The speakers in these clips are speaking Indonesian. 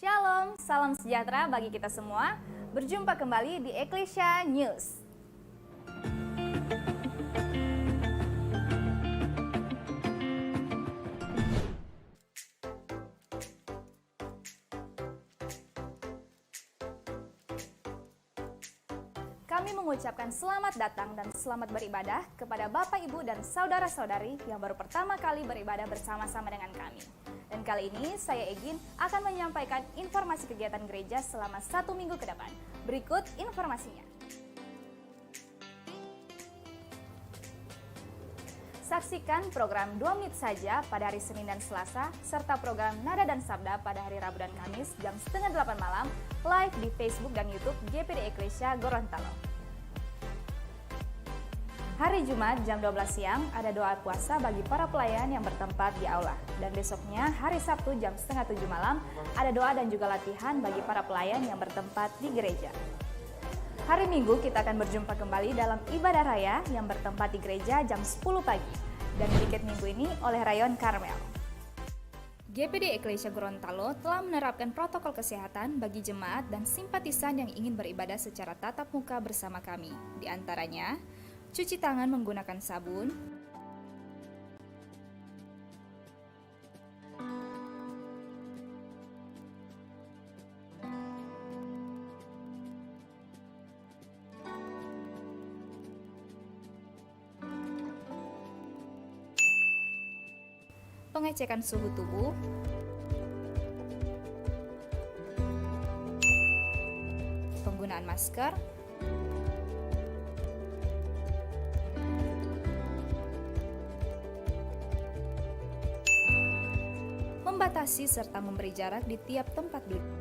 Shalom, salam sejahtera bagi kita semua. Berjumpa kembali di Ekklesia News. Kami mengucapkan selamat datang dan selamat beribadah kepada Bapak, Ibu, dan saudara-saudari yang baru pertama kali beribadah bersama-sama dengan kami. Dan kali ini saya Egin akan menyampaikan informasi kegiatan gereja selama 1 minggu ke depan. Berikut informasinya. Saksikan program 2 menit saja pada hari Senin dan Selasa, serta program Nada dan Sabda pada hari Rabu dan Kamis jam 7:30 malam, live di Facebook dan YouTube GPD Ekklesia Gorontalo. Hari Jumat jam 12 siang ada doa puasa bagi para pelayan yang bertempat di aula. Dan besoknya hari Sabtu jam 6:30 malam ada doa dan juga latihan bagi para pelayan yang bertempat di gereja. Hari Minggu kita akan berjumpa kembali dalam ibadah raya yang bertempat di gereja jam 10 pagi. Dan tiket minggu ini oleh Rayon Karmel. GPD Ekklesia Gorontalo telah menerapkan protokol kesehatan bagi jemaat dan simpatisan yang ingin beribadah secara tatap muka bersama kami. Di antaranya, cuci tangan menggunakan sabun, pengecekan suhu tubuh, penggunaan masker, membatasi serta memberi jarak di tiap tempat duduk.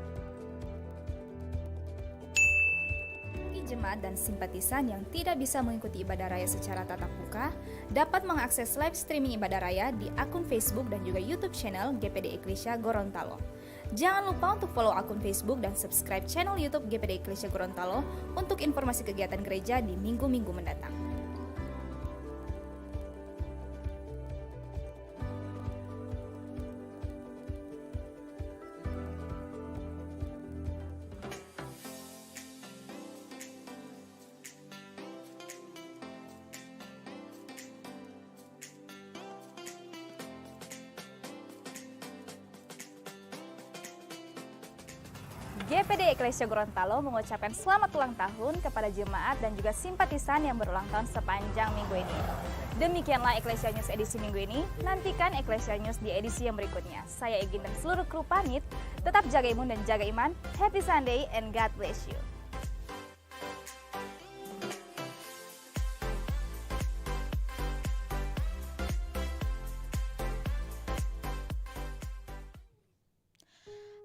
Bagi jemaat dan simpatisan yang tidak bisa mengikuti ibadah raya secara tatap muka, dapat mengakses live streaming ibadah raya di akun Facebook dan juga YouTube channel GPD Ekklesia Gorontalo. Jangan lupa untuk follow akun Facebook dan subscribe channel YouTube GPD Ekklesia Gorontalo untuk informasi kegiatan gereja di minggu-minggu mendatang. GPD Ekklesia Gorontalo mengucapkan selamat ulang tahun kepada jemaat dan juga simpatisan yang berulang tahun sepanjang minggu ini. Demikianlah Ekklesia News edisi minggu ini. Nantikan Ekklesia News di edisi yang berikutnya. Saya Egin dan seluruh kru pamit. Tetap jaga imun dan jaga iman. Happy Sunday and God bless you.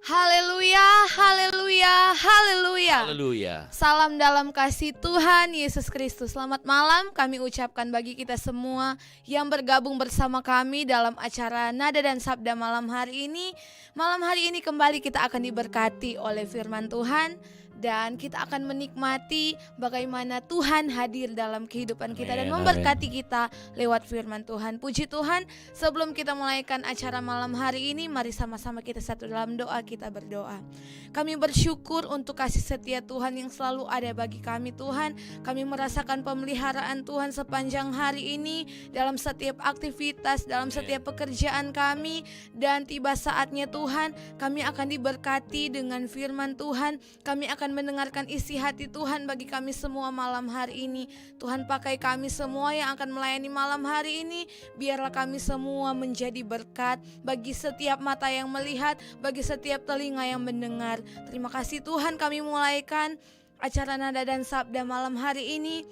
Haleluya, haleluya, haleluya. Haleluya. Salam dalam kasih Tuhan Yesus Kristus. Selamat malam kami ucapkan bagi kita semua yang bergabung bersama kami dalam acara Nada dan Sabda malam hari ini. Malam hari ini kembali kita akan diberkati oleh firman Tuhan. Dan kita akan menikmati bagaimana Tuhan hadir dalam kehidupan kita dan memberkati kita lewat firman Tuhan. Puji Tuhan, sebelum kita mulaikan acara malam hari ini, mari sama-sama kita satu dalam doa, kita berdoa. Kami bersyukur untuk kasih setia Tuhan yang selalu ada bagi kami Tuhan. Kami merasakan pemeliharaan Tuhan sepanjang hari ini dalam setiap aktivitas, dalam setiap pekerjaan kami. Dan tiba saatnya Tuhan, kami akan diberkati dengan firman Tuhan. Kami akan mendengarkan isi hati Tuhan bagi kami semua malam hari ini. Tuhan pakai kami semua yang akan melayani malam hari ini. Biarlah kami semua menjadi berkat bagi setiap mata yang melihat, bagi setiap telinga yang mendengar. Terima kasih Tuhan, kami mulaikan acara Nada dan Sabda malam hari ini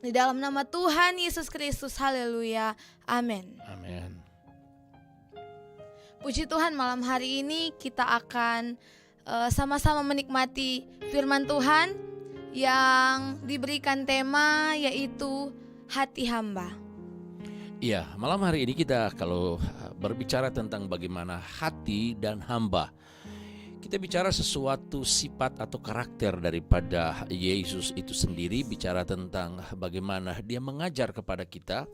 di dalam nama Tuhan Yesus Kristus. Haleluya. Amin. Amin. Puji Tuhan, malam hari ini kita akan sama-sama menikmati firman Tuhan yang diberikan tema yaitu hati hamba. Iya, malam hari ini kita kalau berbicara tentang bagaimana hati dan hamba, kita bicara sesuatu sifat atau karakter daripada Yesus itu sendiri, bicara tentang bagaimana dia mengajar kepada kita.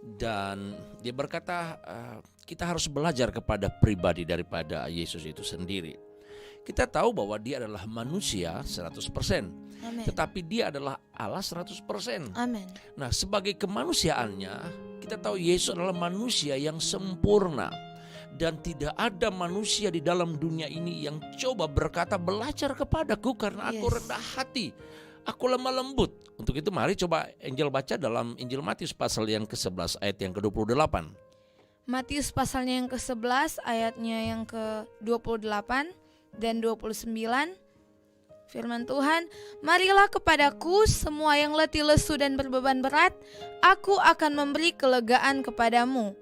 Dan dia berkata kita harus belajar kepada pribadi daripada Yesus itu sendiri. Kita tahu bahwa dia adalah manusia 100%, Amin. tetapi dia adalah Allah 100%. Amin. Nah, sebagai kemanusiaannya, kita tahu Yesus adalah manusia yang sempurna. Dan tidak ada manusia di dalam dunia ini yang coba berkata, belajar kepadaku karena aku rendah hati, aku lemah lembut. Untuk itu mari coba Angel baca dalam Injil Matius pasal yang ke-11 ayat yang ke-28. Matius pasalnya yang ke-11 ayatnya yang ke-28 dan 29. Firman Tuhan, marilah kepadaku semua yang letih lesu dan berbeban berat, aku akan memberi kelegaan kepadamu.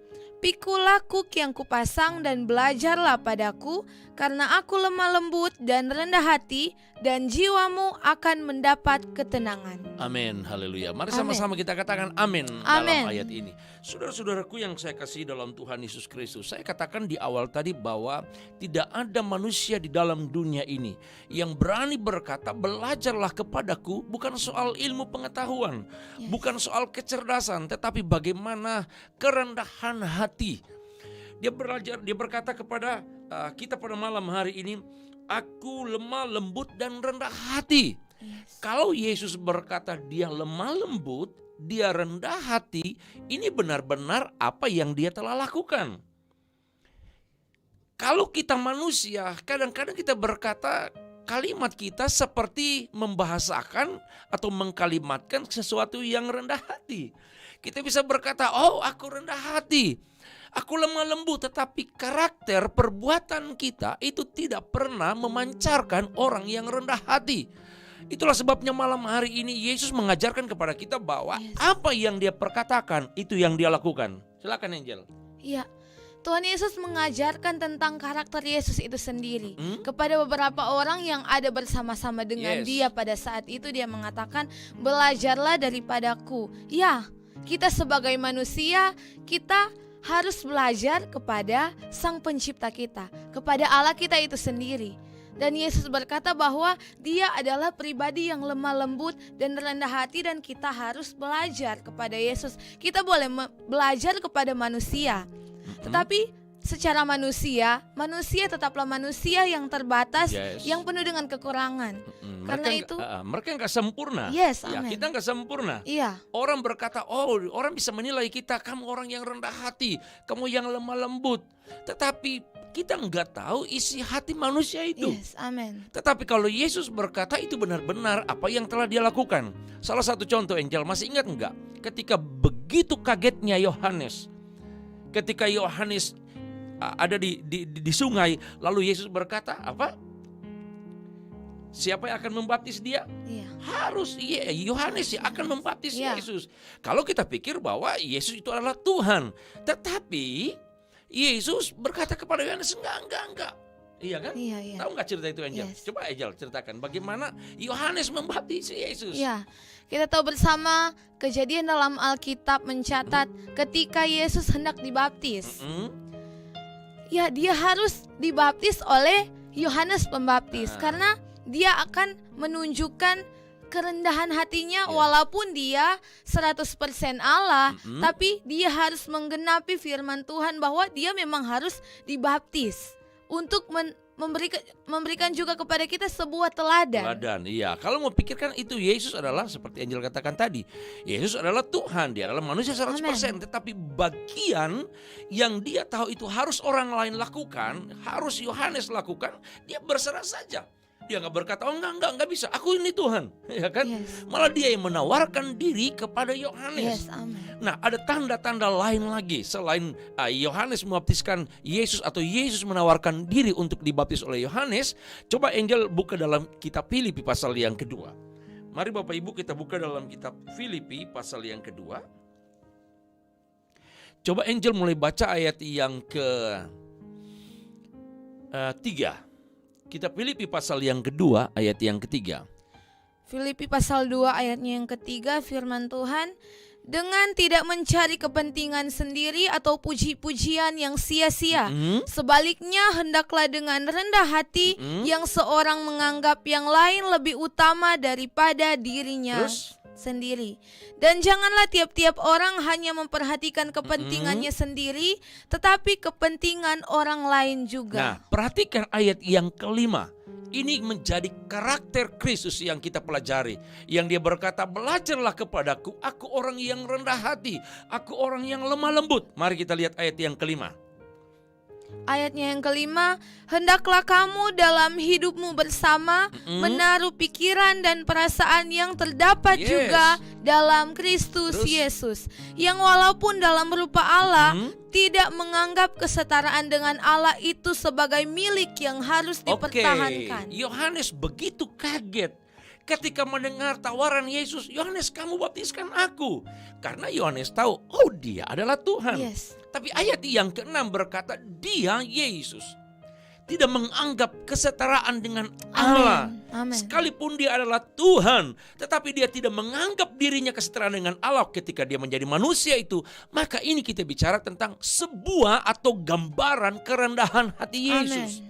Pikulah kuk yang kupasang dan belajarlah padaku, karena aku lemah lembut dan rendah hati, dan jiwamu akan mendapat ketenangan. Amin, haleluya. Mari Amin. sama-sama kita katakan amin Amin. dalam ayat ini. Saudara-saudaraku yang saya kasih dalam Tuhan Yesus Kristus, saya katakan di awal tadi bahwa tidak ada manusia di dalam dunia ini yang berani berkata, belajarlah kepadaku, bukan soal ilmu pengetahuan, bukan soal kecerdasan, tetapi bagaimana kerendahan hati. Dia berkata kepada kita pada malam hari ini, aku lemah lembut dan rendah hati. Kalau Yesus berkata dia lemah lembut, dia rendah hati, ini benar-benar apa yang dia telah lakukan. Kalau kita manusia, kadang-kadang kita berkata, kalimat kita seperti membahasakan atau mengkalimatkan sesuatu yang rendah hati. Kita bisa berkata, oh aku rendah hati, aku lemah lembut, tetapi karakter perbuatan kita itu tidak pernah memancarkan orang yang rendah hati. Itulah sebabnya malam hari ini Yesus mengajarkan kepada kita bahwa apa yang dia perkatakan itu yang dia lakukan. Silakan Angel. Iya, Tuhan Yesus mengajarkan tentang karakter Yesus itu sendiri kepada beberapa orang yang ada bersama-sama dengan dia pada saat itu. Dia mengatakan, belajarlah daripadaku. Ya, kita sebagai manusia, kita harus belajar kepada Sang Pencipta kita, kepada Allah kita itu sendiri. Dan Yesus berkata bahwa dia adalah pribadi yang lemah lembut dan rendah hati, dan kita harus belajar kepada Yesus. Kita boleh belajar kepada manusia, tetapi secara manusia tetaplah manusia yang terbatas, yang penuh dengan kekurangan. Karena itu mereka nggak sempurna. Yes, ya, amen. kita nggak sempurna. Iya. Orang berkata, oh orang bisa menilai kita, kamu orang yang rendah hati, kamu yang lemah lembut. Tetapi kita nggak tahu isi hati manusia itu. Yes, amin. Tetapi kalau Yesus berkata itu benar-benar apa yang telah dia lakukan. Salah satu contoh, Angel, masih ingat nggak? Ketika begitu kagetnya Yohanes, ketika Yohanes ada di sungai, lalu Yesus berkata apa? Siapa yang akan membaptis dia? Iya. Harus Yohanes yang akan membaptis Iya. Yesus. Kalau kita pikir bahwa Yesus itu adalah Tuhan, tetapi Yesus berkata kepada Yohanes, enggak. Iya kan? Iya. Tahu nggak cerita itu, Angel? Yes. Coba Angel ceritakan bagaimana Yohanes membaptis Yesus. Iya. Kita tahu bersama kejadian dalam Alkitab mencatat ketika Yesus hendak dibaptis. Ya, dia harus dibaptis oleh Yohanes Pembaptis karena dia akan menunjukkan kerendahan hatinya, walaupun dia 100% Allah, tapi dia harus menggenapi firman Tuhan bahwa dia memang harus dibaptis untuk memberikan juga kepada kita sebuah teladan. Iya. Kalau mau pikirkan itu Yesus adalah seperti Angel katakan tadi, Yesus adalah Tuhan, dia adalah manusia 100%. Amen. Tetapi bagian yang dia tahu itu harus orang lain lakukan, harus Yohanes lakukan, dia berserah saja. Dia nggak berkata, oh enggak bisa, aku ini Tuhan, ya kan? Yes. Malah dia yang menawarkan diri kepada Yohanes. Yes, amen. Nah, ada tanda-tanda lain lagi selain Yohanes membaptiskan Yesus atau Yesus menawarkan diri untuk dibaptis oleh Yohanes. Coba Angel buka dalam kitab Filipi pasal yang kedua. Mari Bapak Ibu kita buka dalam kitab Filipi pasal yang kedua. Coba Angel mulai baca ayat yang ke-3. Kitab Filipi pasal yang kedua ayat yang ketiga. Filipi pasal 2 ayatnya yang ketiga, firman Tuhan, dengan tidak mencari kepentingan sendiri atau puji-pujian yang sia-sia. Sebaliknya hendaklah dengan rendah hati yang seorang menganggap yang lain lebih utama daripada dirinya. Terus sendiri. Dan janganlah tiap-tiap orang hanya memperhatikan kepentingannya sendiri, tetapi kepentingan orang lain juga. Nah, perhatikan ayat yang kelima. Ini menjadi karakter Kristus yang kita pelajari. Yang dia berkata, belajarlah kepadaku, aku orang yang rendah hati, aku orang yang lemah lembut. Mari kita lihat ayat yang kelima. Ayatnya yang kelima, hendaklah kamu dalam hidupmu bersama menaruh pikiran dan perasaan yang terdapat juga dalam Kristus Yesus, yang walaupun dalam rupa Allah tidak menganggap kesetaraan dengan Allah itu sebagai milik yang harus dipertahankan. Yohanes begitu kaget ketika mendengar tawaran Yesus, Yohanes, kamu baptiskan aku. Karena Yohanes tahu, oh dia adalah Tuhan. Tapi ayat yang ke-6 berkata, dia Yesus tidak menganggap kesetaraan dengan Allah. Amin. Sekalipun dia adalah Tuhan, tetapi dia tidak menganggap dirinya kesetaraan dengan Allah ketika dia menjadi manusia itu. Maka ini kita bicara tentang sebuah atau gambaran kerendahan hati Yesus.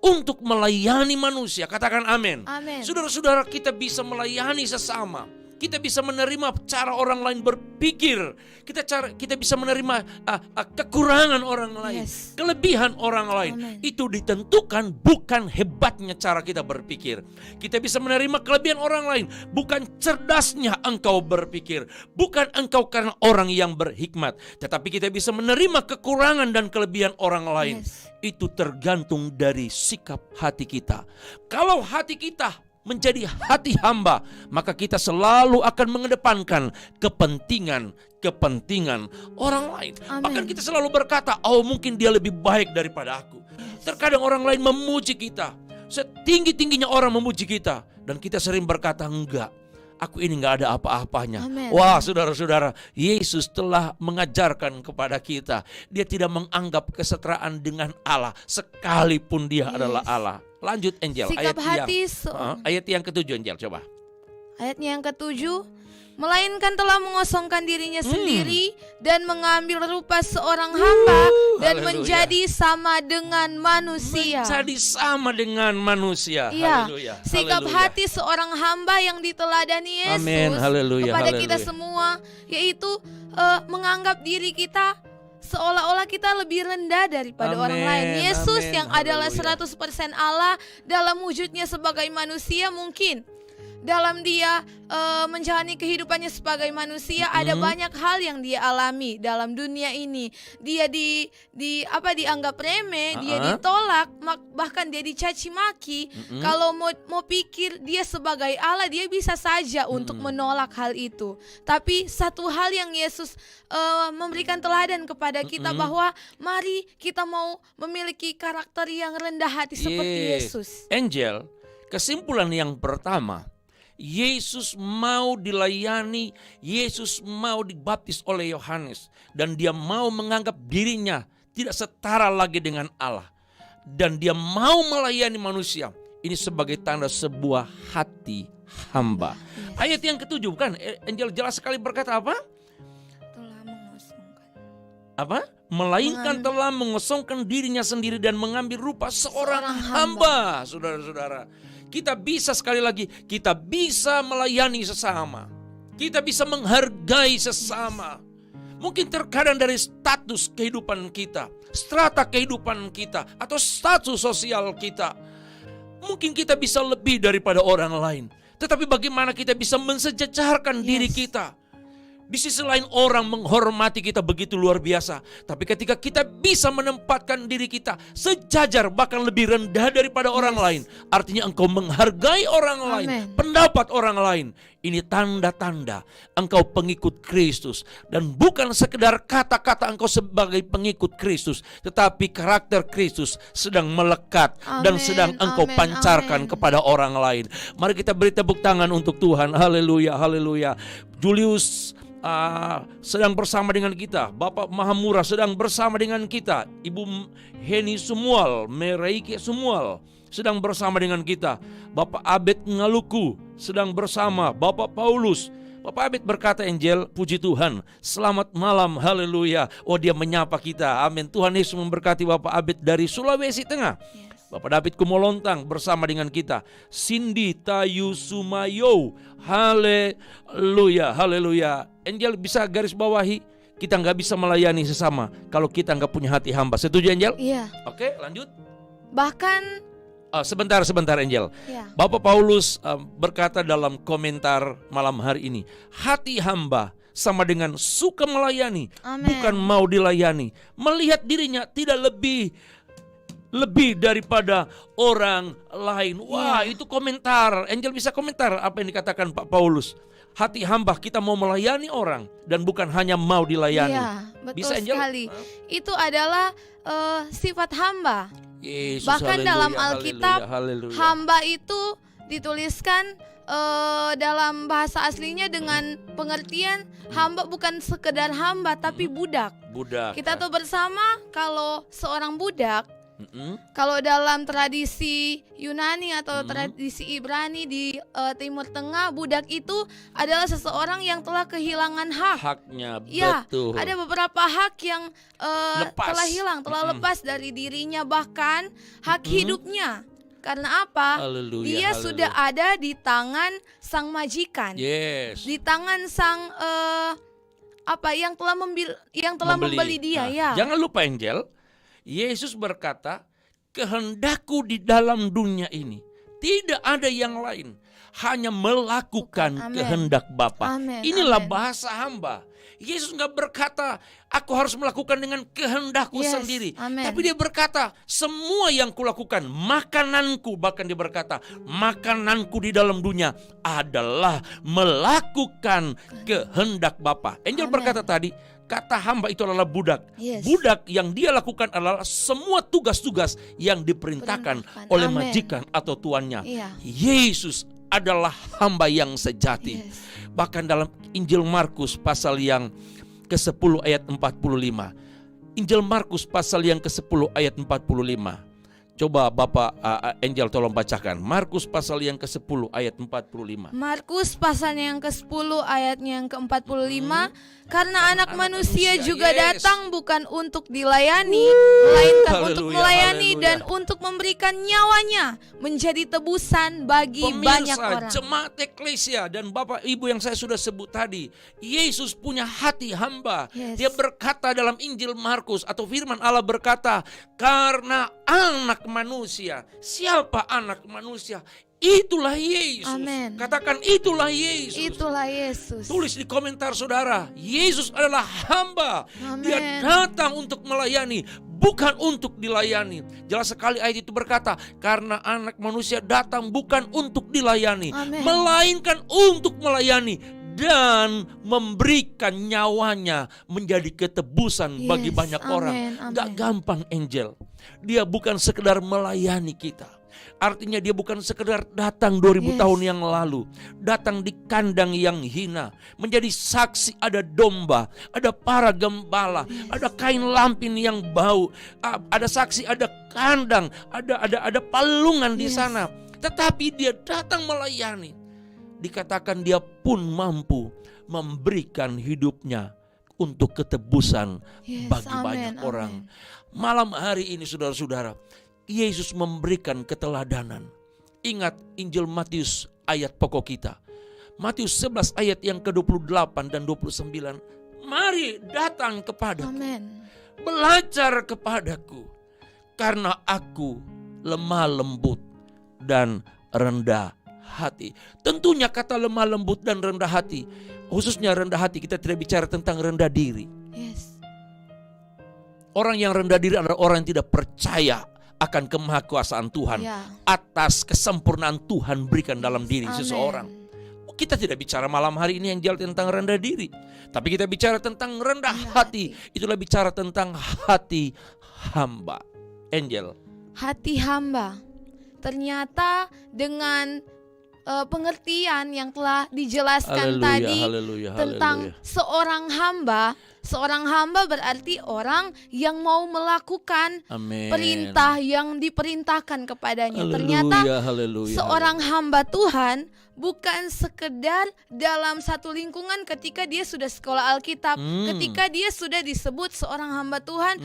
Untuk melayani manusia, katakan amin. Saudara-saudara, kita bisa melayani sesama. Kita bisa menerima cara orang lain berpikir. Kita bisa menerima kekurangan orang lain, kelebihan orang lain. Itu ditentukan bukan hebatnya cara kita berpikir. Kita bisa menerima kelebihan orang lain, bukan cerdasnya engkau berpikir, bukan engkau karena orang yang berhikmat, tetapi kita bisa menerima kekurangan dan kelebihan orang lain. Itu tergantung dari sikap hati kita. Kalau hati kita menjadi hati hamba, maka kita selalu akan mengedepankan kepentingan orang lain. Bahkan kita selalu berkata, oh mungkin dia lebih baik daripada aku. Terkadang orang lain memuji kita, setinggi-tingginya orang memuji kita, dan kita sering berkata, enggak, aku ini enggak ada apa-apanya. Wah, saudara-saudara, Yesus telah mengajarkan kepada kita, dia tidak menganggap kesetaraan dengan Allah sekalipun dia adalah Allah. Lanjut Angel, ayat yang ke-7 Angel, coba. Ayatnya yang ke-7, melainkan telah mengosongkan dirinya sendiri dan mengambil rupa seorang hamba dan menjadi sama dengan manusia. Menjadi sama dengan manusia. Iya. Sikap hati seorang hamba yang diteladani Yesus kepada kita semua, yaitu menganggap diri kita seolah-olah kita lebih rendah daripada orang lain. Yesus yang adalah 100% Allah dalam wujudnya sebagai manusia, mungkin dalam dia menjalani kehidupannya sebagai manusia ada banyak hal yang dia alami dalam dunia ini. Dia dianggap remeh, dia ditolak, bahkan dia dicaci maki. Kalau mau pikir dia sebagai Allah, dia bisa saja untuk menolak hal itu. Tapi satu hal yang Yesus memberikan teladan kepada kita, bahwa mari kita mau memiliki karakter yang rendah hati seperti Yesus. Angel, kesimpulan yang pertama, Yesus mau dilayani, Yesus mau dibaptis oleh Yohanes, dan dia mau menganggap dirinya tidak setara lagi dengan Allah, dan dia mau melayani manusia. Ini sebagai tanda sebuah hati hamba. Ayat yang ke-7 bukan? Angel jelas sekali berkata apa? Telah mengosongkan. Apa? Melainkan telah mengosongkan dirinya sendiri dan mengambil rupa seorang hamba. Saudara-saudara, kita bisa sekali lagi, kita bisa melayani sesama. Kita bisa menghargai sesama. Mungkin terkadang dari status kehidupan kita, strata kehidupan kita, atau status sosial kita, mungkin kita bisa lebih daripada orang lain. Tetapi bagaimana kita bisa mensejajarkan diri kita? Di sisi lain orang menghormati kita begitu luar biasa. Tapi ketika kita bisa menempatkan diri kita sejajar, bahkan lebih rendah daripada orang lain, artinya engkau menghargai orang lain, pendapat orang lain. Ini tanda-tanda engkau pengikut Kristus. Dan bukan sekedar kata-kata engkau sebagai pengikut Kristus, tetapi karakter Kristus sedang melekat dan sedang engkau pancarkan kepada orang lain. Mari kita beri tepuk tangan untuk Tuhan. Haleluya, haleluya. Julius sedang bersama dengan kita, Bapak Mahamura sedang bersama dengan kita, Ibu Heni Sumual, Mereike Sumual sedang bersama dengan kita, Bapak Abed Ngaluku sedang bersama, Bapak Paulus. Bapak Abed berkata, Angel, puji Tuhan, selamat malam, haleluya. Oh, dia menyapa kita, amin. Tuhan Yesus memberkati Bapak Abed dari Sulawesi Tengah. Bapak David Kumolontang bersama dengan kita. Cindy Tayu Sumayo. Haleluya, haleluya. Angel bisa garis bawahi, kita nggak bisa melayani sesama kalau kita nggak punya hati hamba. Setuju Angel? Iya. Oke, lanjut. Bahkan Sebentar Angel. ya. Bapak Paulus berkata dalam komentar malam hari ini, hati hamba sama dengan suka melayani, Amin. bukan mau dilayani. Melihat dirinya tidak lebih daripada orang lain. Wah, itu komentar. Angel bisa komentar apa yang dikatakan Pak Paulus. Hati hamba kita mau melayani orang dan bukan hanya mau dilayani. Iya, betul Bisa, Angel? sekali. Itu adalah sifat hamba. Yesus, Bahkan haleluya, dalam Alkitab, haleluya, haleluya. hamba itu dituliskan dalam bahasa aslinya dengan pengertian hamba bukan sekedar hamba tapi budak. Budak. Kita tahu bersama kalau seorang budak, Mm-mm. kalau dalam tradisi Yunani atau tradisi Ibrani di Timur Tengah, budak itu adalah seseorang yang telah kehilangan hak. Haknya, Ya, betul. ada beberapa hak yang Lepas. telah hilang, telah lepas dari dirinya, bahkan hak hidupnya. Karena apa? Haleluya, Dia haleluya. sudah ada di tangan sang majikan, Yes. di tangan sang yang telah membeli dia. Nah, Ya, Jangan lupa Angel, Yesus berkata, kehendakku di dalam dunia ini tidak ada yang lain, hanya melakukan Amin. kehendak Bapa. Amin, Inilah amin. bahasa hamba. Yesus nggak berkata, aku harus melakukan dengan kehendakku Yes, sendiri. amin. Tapi dia berkata, semua yang kulakukan, makananku, bahkan dia berkata, makananku di dalam dunia adalah melakukan kehendak Bapa. Angel Amin. berkata tadi, kata hamba itu adalah budak. Yes. Budak yang dia lakukan adalah semua tugas-tugas yang diperintahkan Perintahkan. oleh Amin. majikan atau tuannya. Iya. Yesus adalah hamba yang sejati. Yes. Bahkan dalam Injil Markus pasal yang ke-10 ayat 45. Injil Markus pasal yang ke-10 ayat 45. Coba Bapak Angel tolong bacakan. Markus pasal yang ke-10 ayat 45. Markus pasalnya yang ke-10 ayatnya yang ke-45, karena anak manusia juga yes. datang bukan untuk dilayani, melainkan untuk Haleluya, melayani haleluya. dan untuk memberikan nyawanya menjadi tebusan bagi banyak Pemirsa, orang. jemaat eklesia dan Bapak Ibu yang saya sudah sebut tadi, Yesus punya hati hamba. Yes. Dia berkata dalam Injil Markus atau firman Allah berkata, karena anak manusia. Siapa anak manusia? Itulah Yesus. Amin. Katakan itulah Yesus. Itulah Yesus. Tulis di komentar saudara, Yesus adalah hamba. Amin. Dia datang untuk melayani, bukan untuk dilayani. Jelas sekali ayat itu berkata, karena anak manusia datang bukan untuk dilayani, Amin. melainkan untuk melayani dan memberikan nyawanya menjadi ketebusan bagi Yes, banyak amin, orang. amin. Gak gampang Angel. Dia bukan sekedar melayani kita. Artinya dia bukan sekedar datang 2000 Yes. tahun yang lalu. Datang di kandang yang hina. Menjadi saksi, ada domba, ada para gembala, ada kain lampin yang bau, ada saksi, ada kandang, ada palungan di Yes. sana. Tetapi dia datang melayani. Dikatakan dia pun mampu memberikan hidupnya untuk ketebusan Yes, bagi amin, banyak amin. orang. Malam hari ini saudara-saudara, Yesus memberikan keteladanan. Ingat Injil Matius ayat pokok kita. Matius 11 ayat yang ke-28 dan 29. Mari datang kepadaku, Amin. belajar kepadaku, karena aku lemah lembut dan rendah hati. Tentunya kata lemah lembut dan rendah hati, khususnya rendah hati, kita tidak bicara tentang rendah diri. Yes. Orang yang rendah diri adalah orang yang tidak percaya akan kemahakuasaan Tuhan, Ya. atas kesempurnaan Tuhan berikan dalam diri Amin. seseorang. Kita tidak bicara malam hari ini yang jalan tentang rendah diri, tapi kita bicara tentang rendah hati. Itulah bicara tentang hati hamba. Angel. Hati hamba. Ternyata dengan pengertian yang telah dijelaskan tadi Haleluya, tentang haleluya. seorang hamba, Seorang hamba berarti orang yang mau melakukan Amin. perintah yang diperintahkan kepadanya. Haleluya, Ternyata haleluya. seorang hamba Tuhan bukan sekedar dalam satu lingkungan ketika dia sudah sekolah Alkitab, ketika dia sudah disebut seorang hamba Tuhan,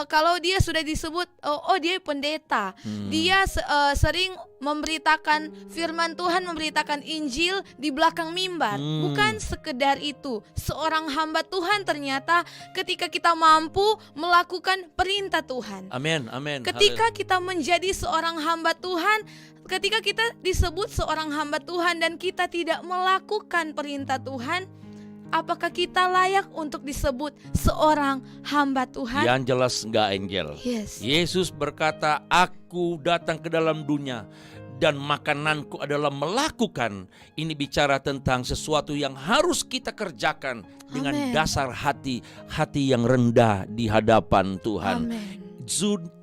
kalau dia sudah disebut dia pendeta, dia sering memberitakan firman Tuhan, memberitakan Injil di belakang mimbar. Bukan sekedar itu. Seorang hamba Tuhan ternyata ketika kita mampu melakukan perintah Tuhan. Amin, amin. Ketika kita menjadi seorang hamba Tuhan, ketika kita disebut seorang hamba Tuhan dan kita tidak melakukan perintah Tuhan, apakah kita layak untuk disebut seorang hamba Tuhan? Yang jelas enggak, Angel. Yes. Yesus berkata, aku datang ke dalam dunia dan makananku adalah melakukan. Ini bicara tentang sesuatu yang harus kita kerjakan dengan Amen. dasar hati yang rendah di hadapan Tuhan. Amen.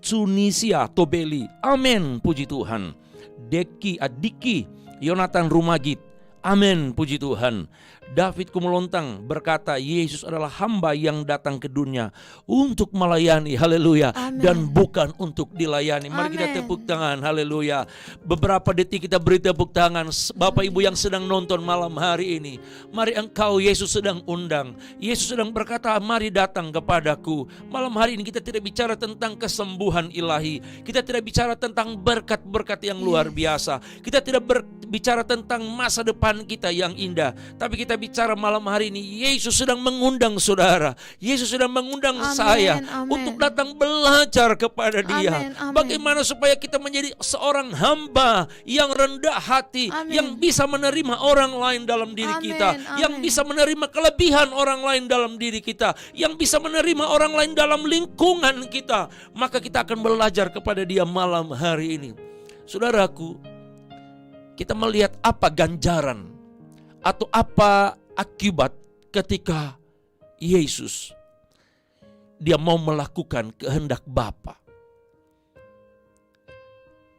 Tunisia Tobeli, amin, puji Tuhan. Deki Adiki Yonatan Rumagit, amin, puji Tuhan. David Kumulontang berkata, Yesus adalah hamba yang datang ke dunia untuk melayani, haleluya, dan bukan untuk dilayani. Mari kita tepuk tangan, haleluya. Beberapa detik kita beri tepuk tangan. Bapak Ibu yang sedang nonton malam hari ini, mari engkau, Yesus sedang undang. Yesus sedang berkata, mari datang kepadaku. Malam hari ini kita tidak bicara tentang kesembuhan ilahi, kita tidak bicara tentang berkat-berkat yang luar biasa, kita tidak berbicara tentang masa depan kita yang indah, tapi kita bicara malam hari ini, Yesus sedang mengundang saudara. Yesus sedang mengundang saya untuk datang belajar kepada Dia. Bagaimana supaya kita menjadi seorang hamba yang rendah hati, yang bisa menerima orang lain dalam diri kita, yang bisa menerima kelebihan orang lain dalam diri kita, yang bisa menerima orang lain dalam lingkungan kita. Maka kita akan belajar kepada Dia malam hari ini. Saudaraku, kita melihat apa ganjaran atau apa akibat ketika Yesus Dia mau melakukan kehendak Bapa.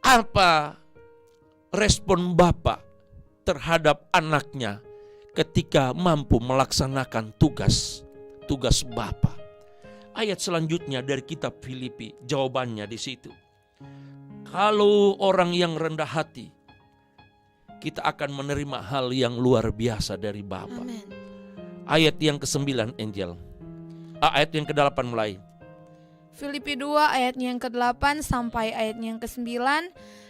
Apa respon Bapa terhadap anaknya ketika mampu melaksanakan tugas Bapa? Ayat selanjutnya dari kitab Filipi, jawabannya di situ. Kalau orang yang rendah hati, kita akan menerima hal yang luar biasa dari Bapa. Amen. Ayat yang ke-9, Angel. Ayat yang ke-8 mulai. Filipi 2 ayatnya yang ke-8 sampai ayatnya yang ke-9.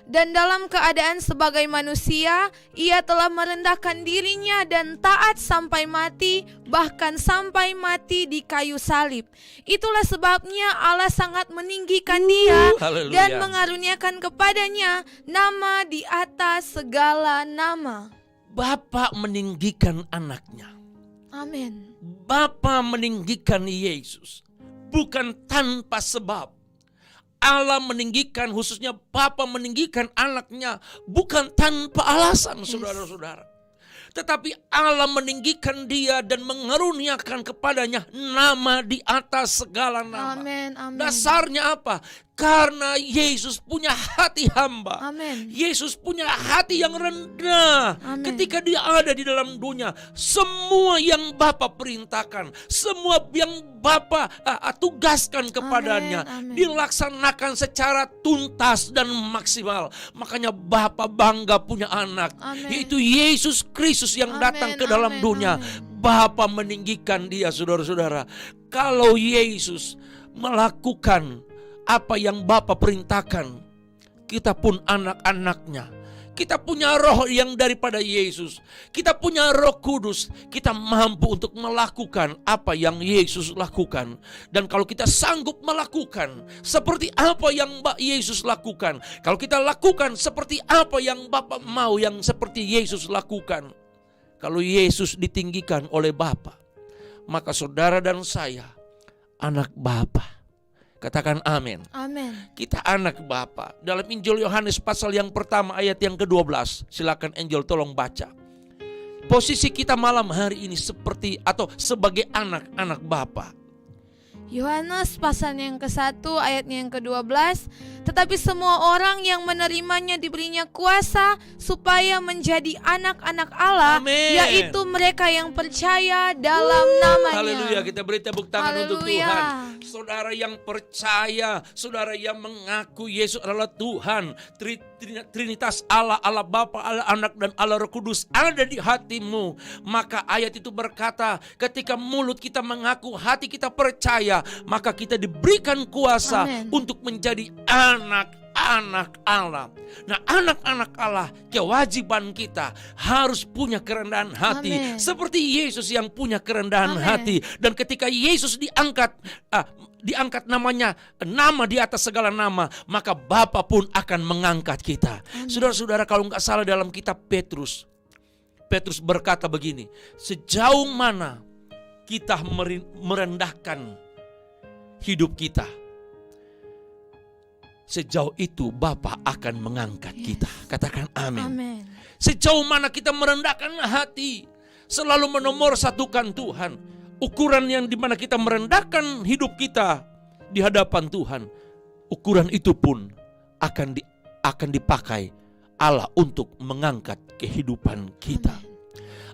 Dan dalam keadaan sebagai manusia, ia telah merendahkan dirinya dan taat sampai mati, bahkan sampai mati di kayu salib. Itulah sebabnya Allah sangat meninggikan dia dan mengaruniakan kepadanya nama di atas segala nama. Bapa meninggikan anaknya. Amin. Bapa meninggikan Yesus bukan tanpa sebab. Allah meninggikan, khususnya Bapa meninggikan anaknya bukan tanpa alasan, saudara-saudara. Tetapi Allah meninggikan dia dan mengaruniakan kepadanya nama di atas segala nama. Amin, amin. Dasarnya apa? Karena Yesus punya hati hamba. Amin. Yesus punya hati yang rendah. Amin. Ketika dia ada di dalam dunia, semua yang Bapa perintahkan, semua yang Bapa tugaskan kepadanya, amin. dilaksanakan secara tuntas dan maksimal. Makanya Bapa bangga punya anak, yaitu Yesus Kristus yang datang ke dalam dunia. Bapa meninggikan dia, saudara-saudara. Kalau Yesus melakukan apa yang Bapa perintahkan, kita pun anak-anaknya. Kita punya roh yang daripada Yesus. Kita punya Roh Kudus. Kita mampu untuk melakukan apa yang Yesus lakukan. Dan kalau kita sanggup melakukan seperti apa yang Yesus lakukan, kalau kita lakukan seperti apa yang Bapa mau, yang seperti Yesus lakukan, kalau Yesus ditinggikan oleh Bapa, maka saudara dan saya anak Bapa. Katakan amin. Amin. Kita anak Bapa. Dalam Injil Yohanes pasal yang pertama ayat yang ke-12. Silakan Angel tolong baca. Posisi kita malam hari ini seperti atau sebagai anak-anak Bapa. Yohanes pasalnya yang ke-1 ayatnya yang ke-12, tetapi semua orang yang menerimanya diberinya kuasa supaya menjadi anak-anak Allah, Amin. yaitu mereka yang percaya dalam namanya. Haleluya, kita beri tepuk tangan untuk Haleluya. Tuhan. Saudara yang percaya, saudara yang mengaku Yesus adalah Tuhan, Trinitas Allah, Allah Bapa, Allah Anak dan Allah Roh Kudus ada di hatimu. Maka ayat itu berkata, ketika mulut kita mengaku, hati kita percaya, maka kita diberikan kuasa Amin. untuk menjadi anak-anak Allah. Nah, anak-anak Allah, kewajiban kita harus punya kerendahan hati. Amin. Seperti Yesus yang punya kerendahan Amin. hati. Dan ketika Yesus diangkat namanya, nama di atas segala nama, maka Bapa pun akan mengangkat kita. Amin. Saudara-saudara, kalau nggak salah dalam kitab Petrus berkata begini, sejauh mana kita merendahkan hidup kita, sejauh itu Bapa akan mengangkat kita. Katakan amin. Amin. Sejauh mana kita merendahkan hati, selalu menomorsatukan Tuhan, ukuran yang dimana kita merendahkan hidup kita di hadapan Tuhan, ukuran itu pun akan dipakai Allah untuk mengangkat kehidupan kita. Amin.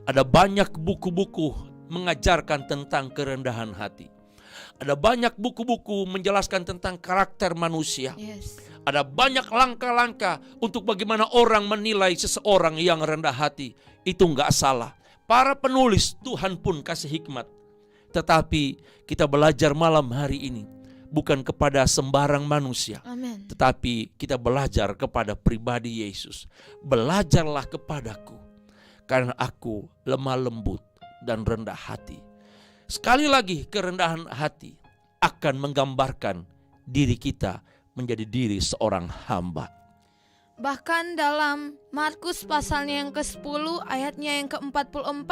Ada banyak buku-buku mengajarkan tentang kerendahan hati. Ada banyak buku-buku menjelaskan tentang karakter manusia. Yes. Ada banyak langkah-langkah untuk bagaimana orang menilai seseorang yang rendah hati. Itu nggak salah. Para penulis Tuhan pun kasih hikmat. Tetapi kita belajar malam hari ini bukan kepada sembarang manusia. Amin. Tetapi kita belajar kepada pribadi Yesus. Belajarlah kepadaku, karena aku lemah lembut dan rendah hati. Sekali lagi, kerendahan hati akan menggambarkan diri kita menjadi diri seorang hamba. Bahkan dalam Markus pasalnya yang ke-10 ayatnya yang ke-44,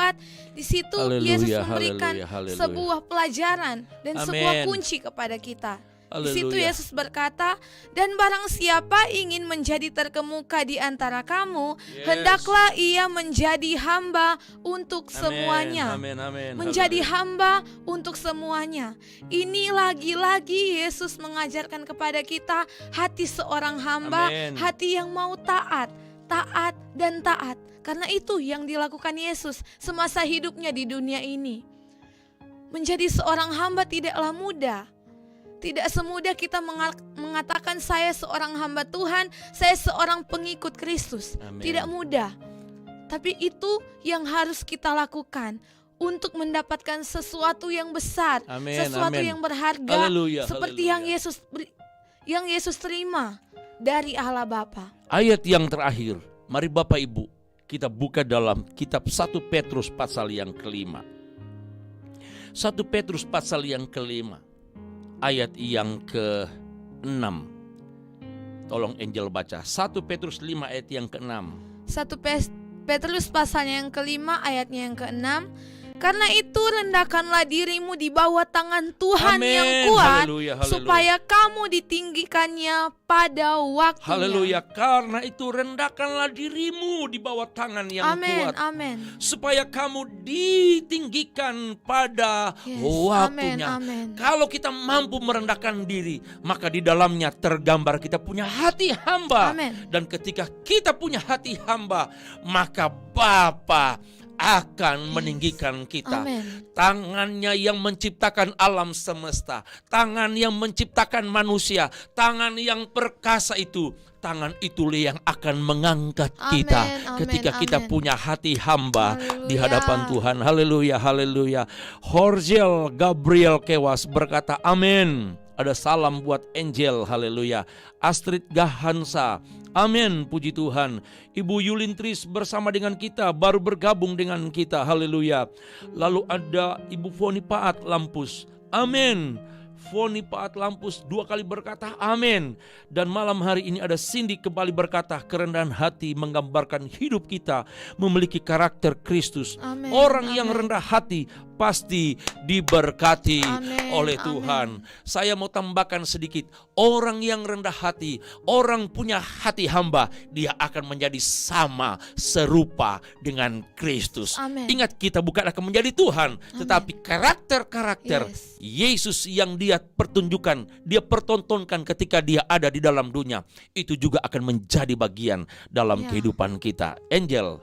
di situ Haleluya, Yesus memberikan haleluya, haleluya. sebuah pelajaran dan Amin. sebuah kunci kepada kita. Di situ Haleluya. Yesus berkata, dan barang siapa ingin menjadi terkemuka di antara kamu, Yes. hendaklah ia menjadi hamba untuk semuanya. Amin, amin. Menjadi Haleluya. hamba untuk semuanya. Ini lagi-lagi Yesus mengajarkan kepada kita hati seorang hamba, Amin. hati yang mau taat dan taat. Karena itu yang dilakukan Yesus semasa hidupnya di dunia ini. Menjadi seorang hamba tidaklah mudah. Tidak semudah kita mengatakan saya seorang hamba Tuhan, saya seorang pengikut Kristus. Amin. Tidak mudah. Tapi itu yang harus kita lakukan untuk mendapatkan sesuatu yang besar, Amin, sesuatu amin. yang berharga, Haleluya, seperti haleluya. yang Yesus terima dari Allah Bapa. Ayat yang terakhir, mari Bapak Ibu kita buka dalam kitab 1 Petrus pasal yang kelima. 1 Petrus pasal yang kelima, ayat yang ke-6. Tolong Angel baca 1 Petrus 5 ayat yang ke-6. 1 Petrus pasalnya yang kelima ayatnya yang ke-6. Karena itu rendahkanlah dirimu di bawah tangan Tuhan Amin. yang kuat, Haleluya, haleluya. supaya kamu ditinggikannya pada waktunya. Haleluya, karena itu rendahkanlah dirimu di bawah tangan yang Amin, kuat, amin. supaya kamu ditinggikan pada Yes, waktunya. amin, amin. Kalau kita mampu merendahkan diri, maka di dalamnya tergambar kita punya hati hamba. Amin. Dan ketika kita punya hati hamba, maka Bapa akan meninggikan kita. Amin. Tangannya yang menciptakan alam semesta, tangan yang menciptakan manusia, tangan yang perkasa itu, tangan itulah yang akan mengangkat Amin, kita amin, ketika kita amin. punya hati hamba di Haleluya. hadapan Tuhan. Haleluya, haleluya. Horjel Gabriel Kewas berkata amin. Ada salam buat Angel, haleluya. Astrid Gahansa, amin, puji Tuhan. Ibu Yulintris bersama dengan kita, baru bergabung dengan kita, haleluya. Lalu ada Ibu Foni Paat Lampus, amin. Foni Paat Lampus 2 kali berkata amin. Dan malam hari ini ada Cindy kembali berkata, kerendahan hati menggambarkan hidup kita memiliki karakter Kristus. Amin, Orang yang amin. rendah hati pasti diberkati Amin, oleh amin. Tuhan. Saya mau tambahkan sedikit, orang yang rendah hati, orang punya hati hamba, dia akan menjadi sama serupa dengan Kristus. Amin. Ingat, kita bukan akan menjadi Tuhan, tetapi karakter-karakter Yesus yang dia pertunjukkan, dia pertontonkan ketika dia ada di dalam dunia, itu juga akan menjadi bagian dalam kehidupan kita. Angel,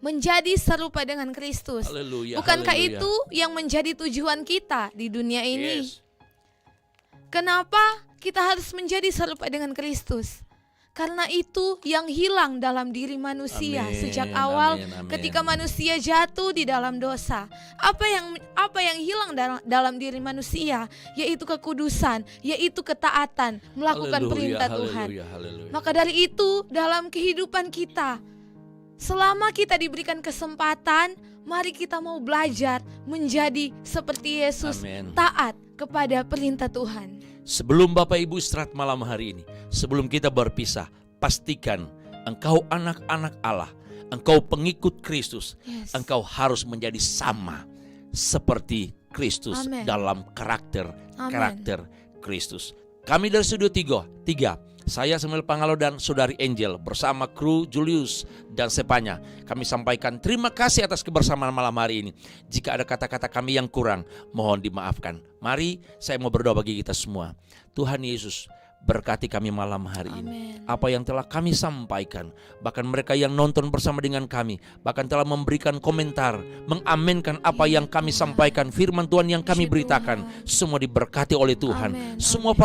menjadi serupa dengan Kristus. haleluya. Bukankah haleluya. itu yang menjadi tujuan kita di dunia ini? Yes. Kenapa kita harus menjadi serupa dengan Kristus? Karena itu yang hilang dalam diri manusia Amin, sejak awal amin, amin. ketika manusia jatuh di dalam dosa. Apa yang hilang dalam diri manusia? Yaitu kekudusan, yaitu ketaatan, melakukan Haleluya, perintah Tuhan. haleluya, haleluya. Maka dari itu dalam kehidupan kita, selama kita diberikan kesempatan, mari kita mau belajar menjadi seperti Yesus, Amin. taat kepada perintah Tuhan. Sebelum Bapak Ibu istirahat malam hari ini, sebelum kita berpisah, pastikan engkau anak-anak Allah, engkau pengikut Kristus, Yes. engkau harus menjadi sama seperti Kristus Amin. dalam karakter Amin. Kristus. Kami dari Studio 3, saya Samuel Pangalo dan Saudari Angel bersama kru Julius dan Sepanya, kami sampaikan terima kasih atas kebersamaan malam hari ini. Jika ada kata-kata kami yang kurang, mohon dimaafkan. Mari saya mau berdoa bagi kita semua. Tuhan Yesus, berkati kami malam hari ini. Amin. Apa yang telah kami sampaikan, bahkan mereka yang nonton bersama dengan kami, bahkan telah memberikan komentar, mengamenkan apa yang kami sampaikan, firman Tuhan yang kami Puji beritakan, semua diberkati oleh Tuhan. Amin, Semua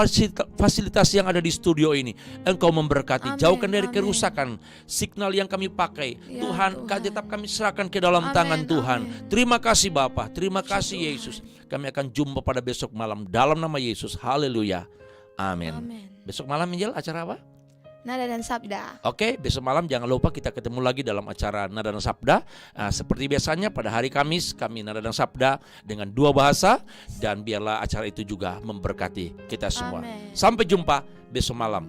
fasilitas yang ada di studio ini, Engkau memberkati. Amin, Jauhkan dari amin. kerusakan signal yang kami pakai. Ya, Tuhan, Tuhan. tetap kami serahkan ke dalam Amin, tangan Tuhan. amin. Terima kasih Bapa, terima kasih Tuhan. Yesus. Kami akan jumpa pada besok malam dalam nama Yesus. Haleluya. Amin. Amin. Besok malam Angel acara apa? Nada dan Sabda. Oke, besok malam jangan lupa kita ketemu lagi dalam acara Nada dan Sabda. Seperti biasanya pada hari Kamis kami Nada dan Sabda dengan 2 bahasa, dan biarlah acara itu juga memberkati kita semua. Amin. Sampai jumpa besok malam.